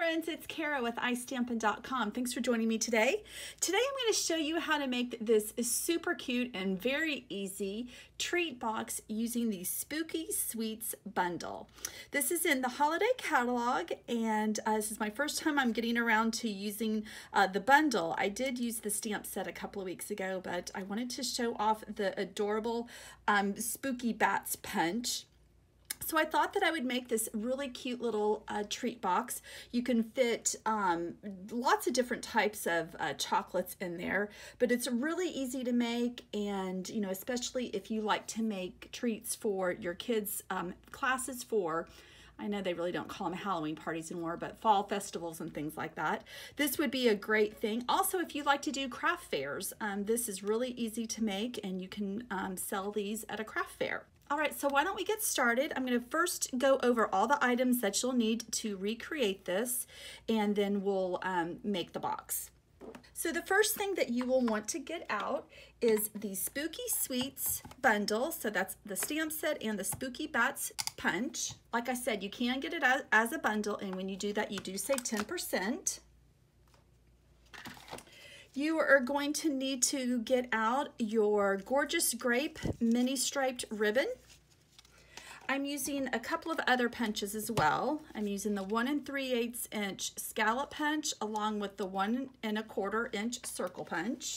friends, it's Kara with iStampin.com. Thanks for joining me today. Today I'm going to show you how to make this super cute and very easy treat box using the Spooky Sweets bundle. This is in the holiday catalog, and this is my first time I'm getting around to using the bundle. I did use the stamp set a couple of weeks ago, but I wanted to show off the adorable Spooky Bats Punch. So I thought that I would make this really cute little treat box. You can fit lots of different types of chocolates in there, but it's really easy to make, and you know, especially if you like to make treats for your kids' classes for, I know they really don't call them Halloween parties anymore, but fall festivals and things like that. This would be a great thing. Also, if you like to do craft fairs, this is really easy to make, and you can sell these at a craft fair. All right, so why don't we get started? I'm going to first go over all the items that you'll need to recreate this, and then we'll make the box. So the first thing that you will want to get out is the Spooky Sweets bundle. So that's the stamp set and the Spooky Bats Punch. Like I said, you can get it as a bundle, and when you do that, you do save 10%. You are going to need to get out your Gorgeous Grape mini striped ribbon. I'm using a couple of other punches as well. I'm using the 1 3/8 inch scallop punch along with the 1 1/4 inch circle punch.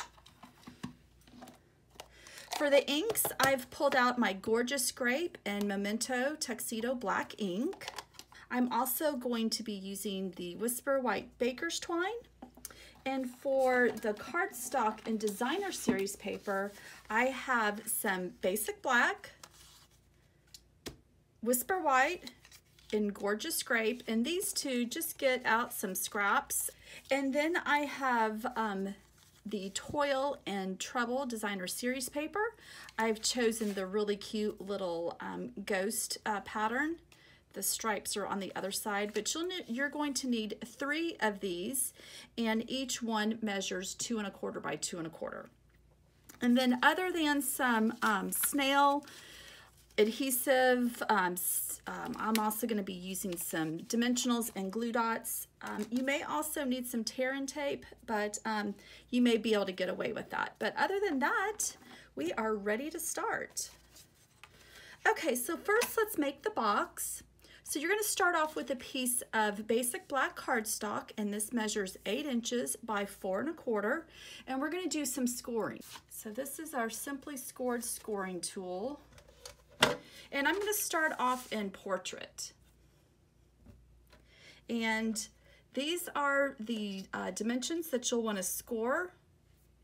For the inks, I've pulled out my Gorgeous Grape and Memento Tuxedo Black ink. I'm also going to be using the Whisper White Baker's Twine. And for the cardstock and designer series paper, I have some Basic Black, Whisper White, and Gorgeous Grape, and these two just get out some scraps. And then I have the Toil and Trouble designer series paper. I've chosen the really cute little ghost pattern. The stripes are on the other side, but you're going to need 3 of these, and each one measures 2 1/4 by 2 1/4. And then, other than some snail adhesive, I'm also going to be using some dimensionals and glue dots. You may also need some tear and tape, but you may be able to get away with that. But other than that, we are ready to start. Okay, so first let's make the box. So you're going to start off with a piece of basic black cardstock, and this measures 8 inches by 4 1/4, and we're going to do some scoring. So this is our Simply Scored scoring tool, and I'm going to start off in Portrait. And these are the dimensions that you'll want to score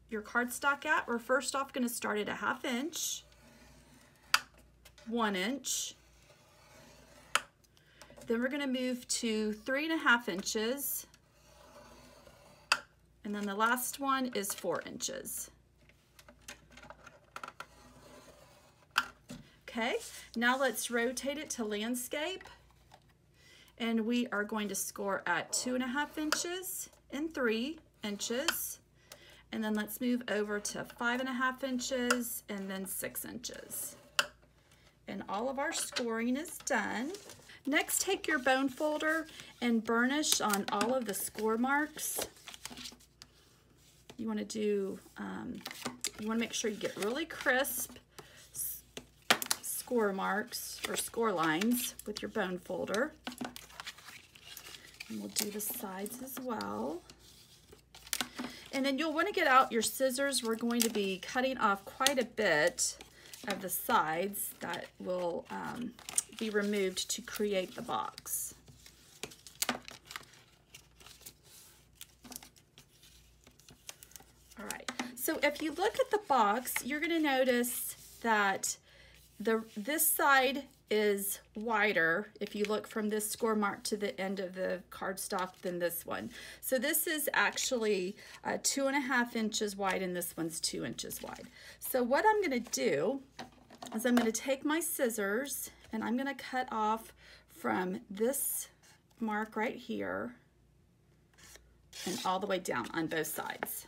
your cardstock at. We're first off going to start at a 1/2 inch, 1 inch. Then we're going to move to 3 1/2 inches, and then the last one is 4 inches. Okay, now let's rotate it to landscape, and we are going to score at 2 1/2 inches and 3 inches, and then let's move over to 5 1/2 inches and then 6 inches. And all of our scoring is done. Next, take your bone folder and burnish on all of the score marks. You want to do, you want to make sure you get really crisp score marks or score lines with your bone folder. And we'll do the sides as well. And then you'll want to get out your scissors. We're going to be cutting off quite a bit of the sides that will be removed to create the box. All right, so if you look at the box, you're going to notice that this side is wider if you look from this score mark to the end of the cardstock than this one. So this is actually 2 1/2 inches wide, and this one's 2 inches wide. So what I'm going to do is I'm going to take my scissors and I'm going to cut off from this mark right here and all the way down on both sides.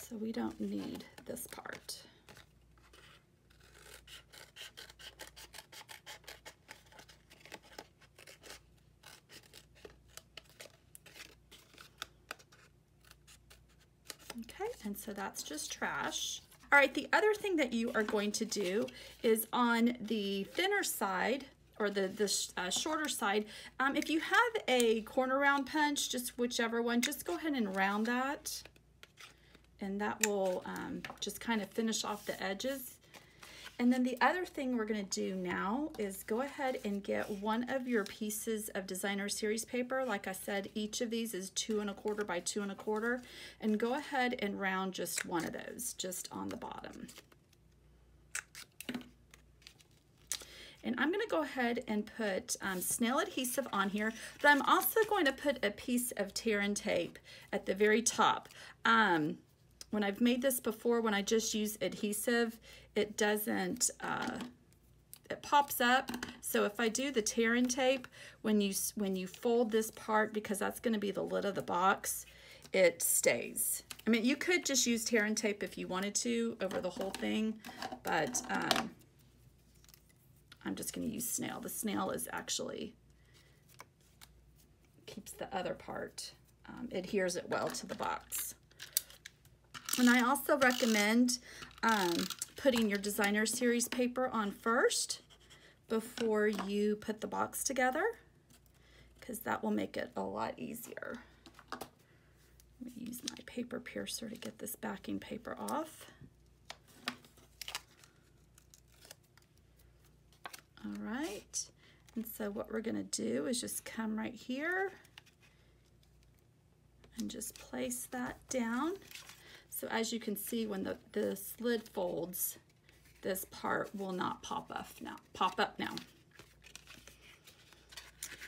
So we don't need this part. Okay, and so that's just trash. All right, the other thing that you are going to do is on the thinner side, or the shorter side, if you have a corner round punch, just whichever one, just go ahead and round that. And that will just kind of finish off the edges. And then the other thing we're going to do now is go ahead and get one of your pieces of designer series paper. Like I said, each of these is 2 1/4 by 2 1/4, and go ahead and round just one of those just on the bottom. And I'm going to go ahead and put snail adhesive on here, but I'm also going to put a piece of tear and tape at the very top. When I've made this before, when I just use adhesive, it doesn't, it pops up. So if I do the tear and tape, when you fold this part, because that's going to be the lid of the box, it stays. I mean, you could just use tear and tape if you wanted to over the whole thing, but I'm just going to use snail. The snail is actually keeps the other part, adheres it well to the box. And I also recommend putting your designer series paper on first before you put the box together, because that will make it a lot easier. Let me use my paper piercer to get this backing paper off. All right, and so what we're going to do is just come right here and just place that down. So as you can see, when this lid folds, this part will not pop up now.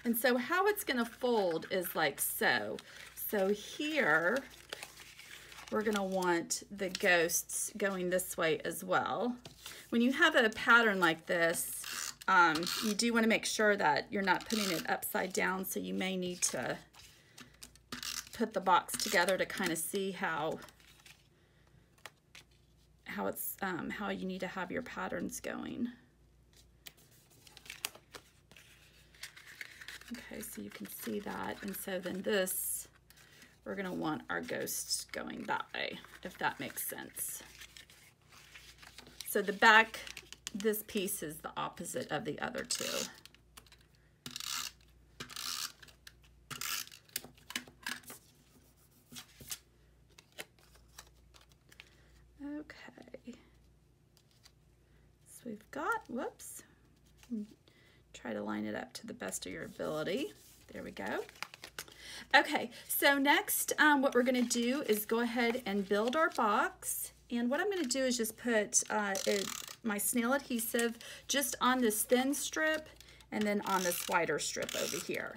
And so how it's going to fold is like so. So here, we're going to want the ghosts going this way as well. When you have a pattern like this, you do want to make sure that you're not putting it upside down, so you may need to put the box together to kind of see how you need to have your patterns going. Okay, so you can see that, and so then this, we're going to want our ghosts going that way, if that makes sense. So the back, this piece is the opposite of the other two. Okay, so we've got, whoops, try to line it up to the best of your ability. There we go. Okay, so next what we're going to do is go ahead and build our box. And what I'm going to do is just put my snail adhesive just on this thin strip and then on this wider strip over here.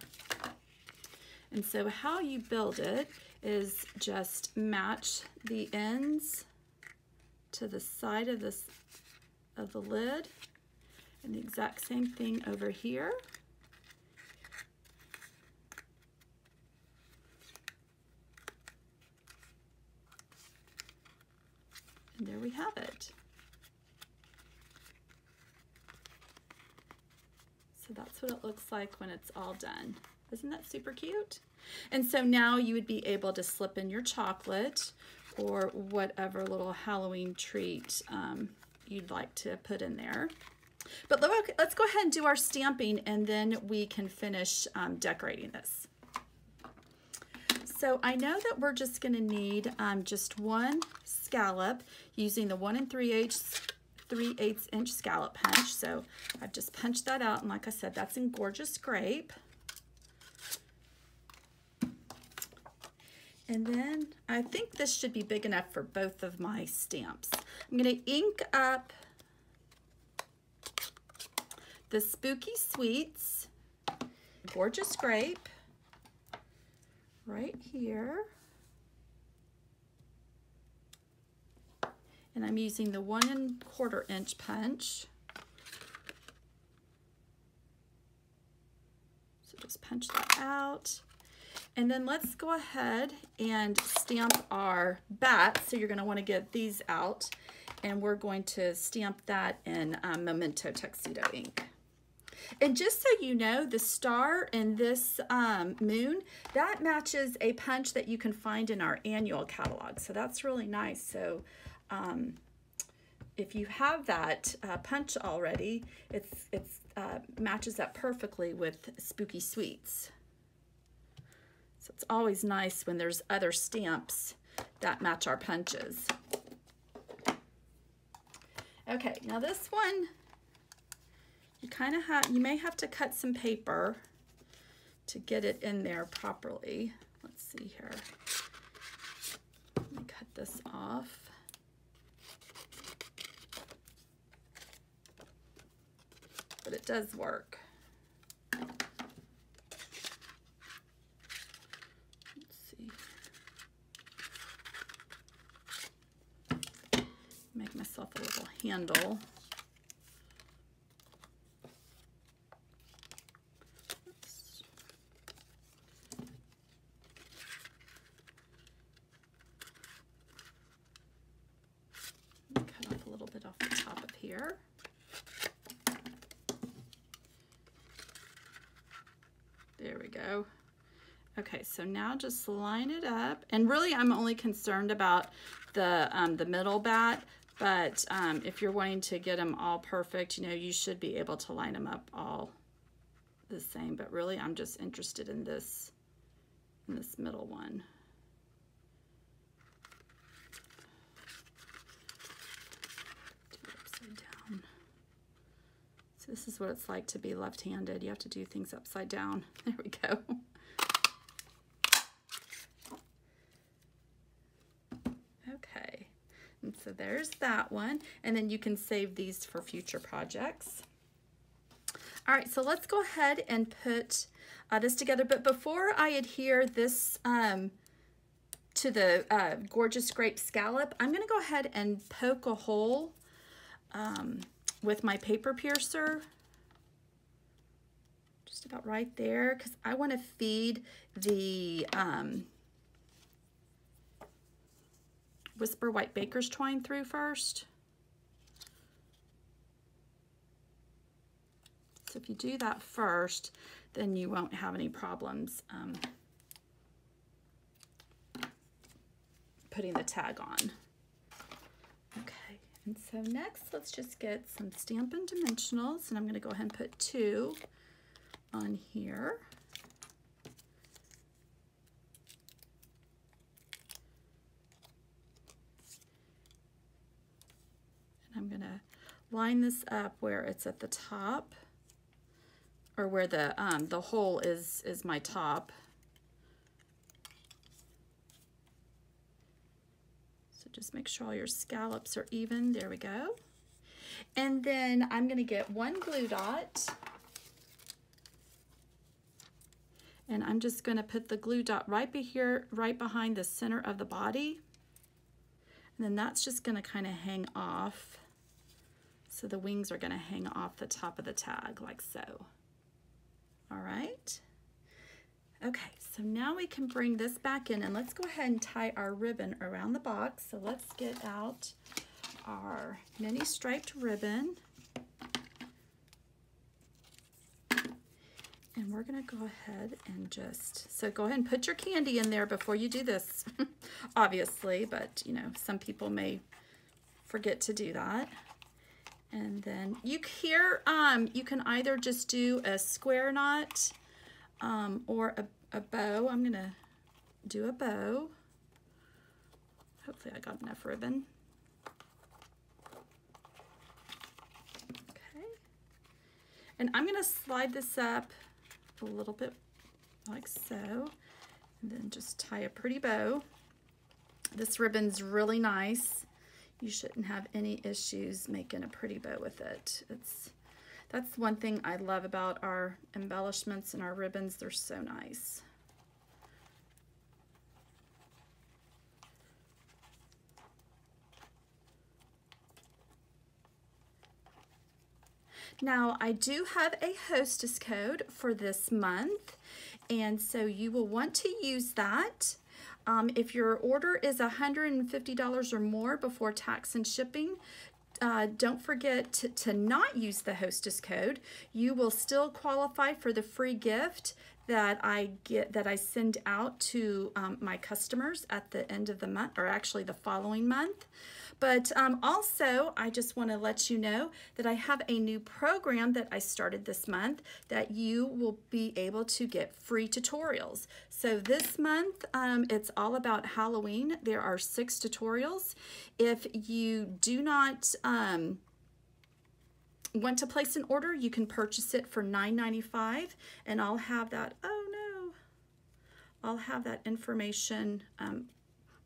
And so how you build it is just match the ends to the side of the lid, and the exact same thing over here. And there we have it. So that's what it looks like when it's all done. Isn't that super cute? And so now you would be able to slip in your chocolate or whatever little Halloween treat you'd like to put in there. But let's go ahead and do our stamping, and then we can finish decorating this. So I know that we're just going to need just one scallop using the 1 3/8 inch scallop punch. So I've just punched that out, and like I said, that's in Gorgeous Grape. And then I think this should be big enough for both of my stamps. I'm going to ink up the Spooky Sweets, Gorgeous Grape, right here. And I'm using the 1 1/4 inch punch. So just punch that out. And then let's go ahead and stamp our bat. So you're going to want to get these out, and we're going to stamp that in Memento Tuxedo ink. And just so you know, the star in this moon, that matches a punch that you can find in our annual catalog. So that's really nice. So if you have that punch already, it matches up perfectly with Spooky Sweets. So it's always nice when there's other stamps that match our punches. Okay, now this one, you may have to cut some paper to get it in there properly. Let's see here. Let me cut this off. But it does work. Let's see. Make myself a little handle. Here. There we go. Okay, so now just line it up, and really I'm only concerned about the middle bat, but if you're wanting to get them all perfect, you know, you should be able to line them up all the same, but really I'm just interested in this middle one. So this is what it's like to be left-handed. You have to do things upside down. There we go. Okay, and so there's that one. And then you can save these for future projects. All right, so let's go ahead and put this together. But before I adhere this to the Gorgeous Grape Scallop, I'm gonna go ahead and poke a hole with my paper piercer, just about right there, because I want to feed the Whisper White Baker's Twine through first. So if you do that first, then you won't have any problems putting the tag on. Okay. And so next, let's just get some Stampin' Dimensionals, and I'm going to go ahead and put 2 on here. And I'm going to line this up where it's at the top, or where the hole is my top. Just make sure all your scallops are even. There we go. And then I'm going to get 1 glue dot. And I'm just going to put the glue dot right behind the center of the body. And then that's just going to kind of hang off. So the wings are going to hang off the top of the tag like so. All right. Okay, so now we can bring this back in, and let's go ahead and tie our ribbon around the box. So let's get out our mini striped ribbon. And we're gonna go ahead and so go ahead and put your candy in there before you do this, obviously, but you know, some people may forget to do that. And then you can either just do a square knot or a bow. I'm gonna do a bow. Hopefully I got enough ribbon. Okay. And I'm gonna slide this up a little bit like so, and then just tie a pretty bow. This ribbon's really nice. You shouldn't have any issues making a pretty bow with it. That's one thing I love about our embellishments and our ribbons. They're so nice. Now, I do have a hostess code for this month, And so you will want to use that. If your order is $150 or more before tax and shipping, don't forget to not use the hostess code. You will still qualify for the free gift that I send out to my customers at the end of the month, or actually the following month. But also, I just want to let you know that I have a new program that I started this month that you will be able to get free tutorials. So this month, it's all about Halloween. There are 6 tutorials. If you do not want to place an order, you can purchase it for $9.95, and I'll have that, oh no, I'll have that information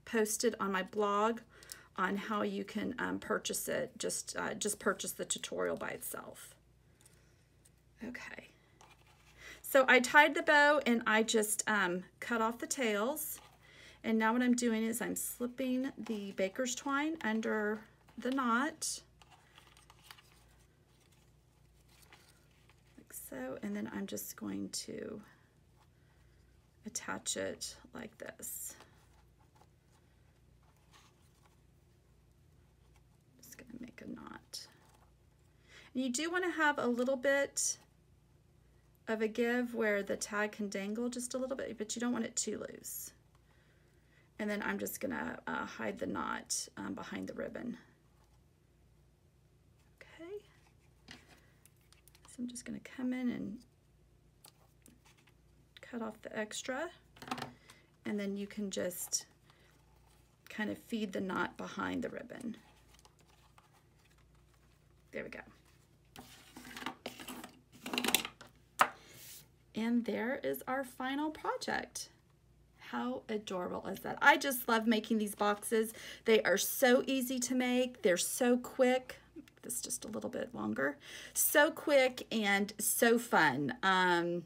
posted on my blog on how you can purchase it. Just purchase the tutorial by itself. Okay, so I tied the bow and I just cut off the tails, and now what I'm doing is I'm slipping the baker's twine under the knot like so, and then I'm just going to attach it like this. Make a knot. And you do want to have a little bit of a give where the tag can dangle just a little bit, but you don't want it too loose. And then I'm just gonna hide the knot behind the ribbon. Okay, so I'm just gonna come in and cut off the extra, and then you can just kind of feed the knot behind the ribbon. There we go. And there is our final project. How adorable is that? I just love making these boxes. They are so easy to make. They're so quick. This just a little bit longer. So quick and so fun. I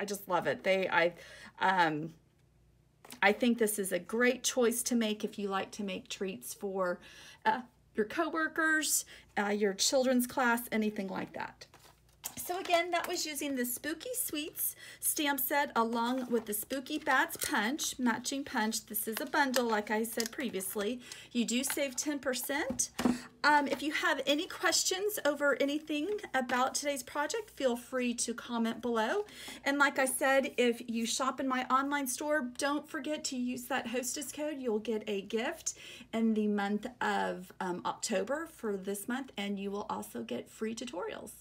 just love it. I think this is a great choice to make if you like to make treats for your coworkers, your children's class, anything like that. So again, that was using the Spooky Sweets stamp set along with the Spooky Bats Punch, matching punch. This is a bundle, like I said previously. You do save 10%. If you have any questions over anything about today's project, feel free to comment below. And like I said, if you shop in my online store, don't forget to use that hostess code. You'll get a gift in the month of October for this month, and you will also get free tutorials.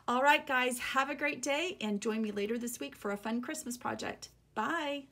All right, guys, have a great day, and join me later this week for a fun Christmas project. Bye.